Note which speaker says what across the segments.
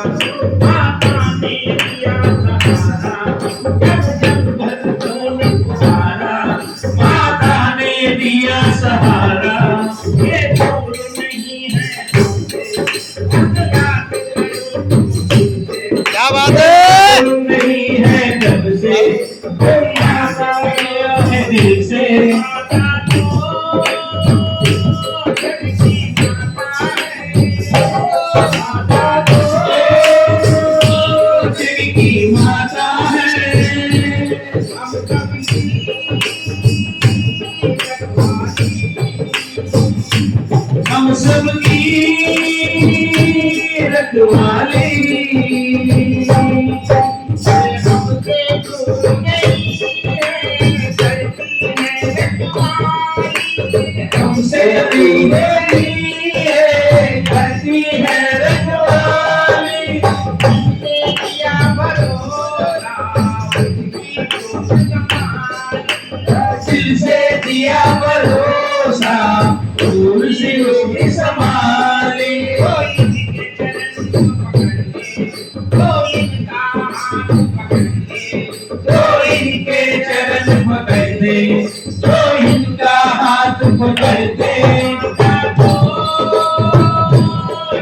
Speaker 1: माता ने दिया सहारा, जब जब भक्तों ने पुकारा, माता ने दिया सहारा। ये दूर नहीं है
Speaker 2: क्या बात है?
Speaker 1: दूर नहीं है जब से कोई आता गया है दिल से। माता तो जग की माता है, माता तो जग की माता है। हम सबकी हम सबकी रखवाली, हमसे दूर नहीं है, करती है रखवाली। हमसे दूर नहीं है, करती है रखवाली। हमने किया भरोसा, उसकी तो संभाली। दिल से दिया भरोसा, दूर से उसकी संभाली। कोई इनके चरण पकड़ ले, कोई इनका हाथ पकड़ ले, कोई इनके चरण पकड़ ले, कोई इनका हाथ पकड़ ले। माता तो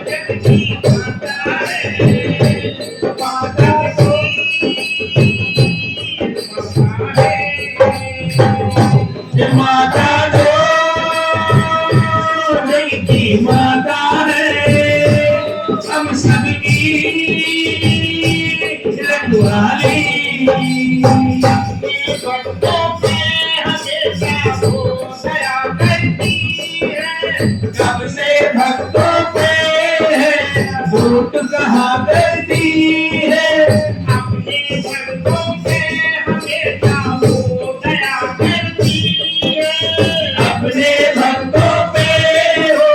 Speaker 1: जग की माता है, माता तो माता है। ये माता तो जग की माता है, हम सबकी रखवाली। अपने भक्तों पे हमेशा वो दया करती है, कब से भक्तों पे है वोट कहाँ करती है। अपने भक्तों पे हमेशा वो दया करती है, अपने भक्तों पे वो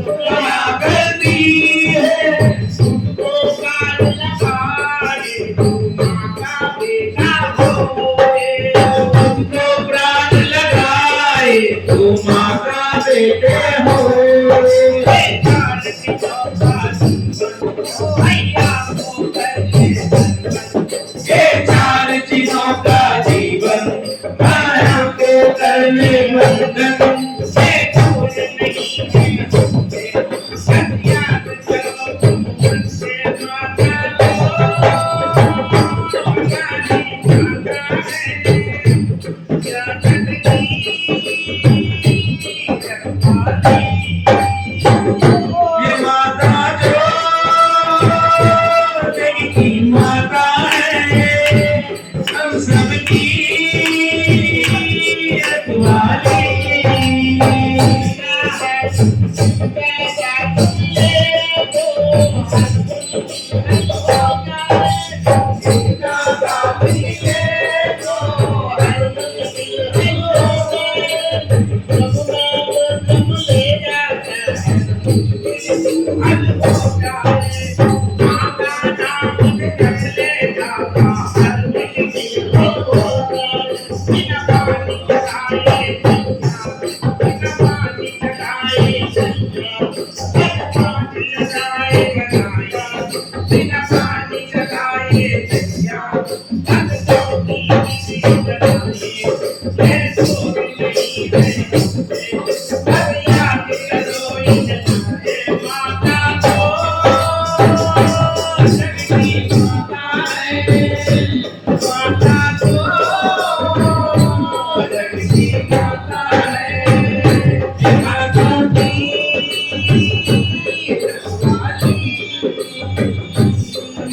Speaker 1: दया करती है। उनको कान लगाए तू माँ का बेटा होए, उनको प्राण लगाए तू माँ का बेटे होए। चार दिनों का जीवन भैया को कर ले बंधन, ये चार चीजों का जीवन माया को कर ले बंधन। ये दूर नहीं है हमसे, सत्याग करो तुम मुझसे। माता तो जाने माता है, क्या जग की रखवाली। ये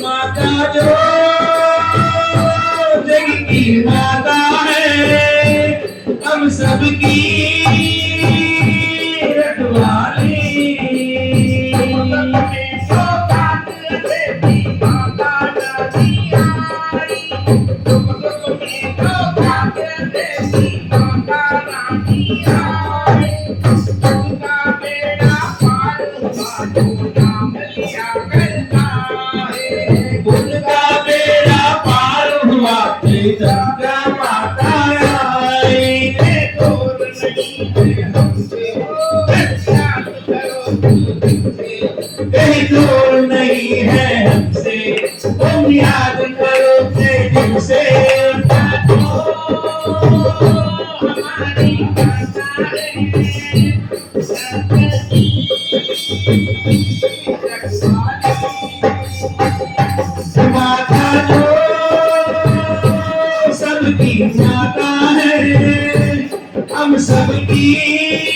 Speaker 1: माता जो जग की माता है, हम सबकी रखवाली। माता है हम सबकी रखवाली। कहीं दूर नहीं है याद करो तेजी से हमारी माता है माता जो सबकी माता है हम सबकी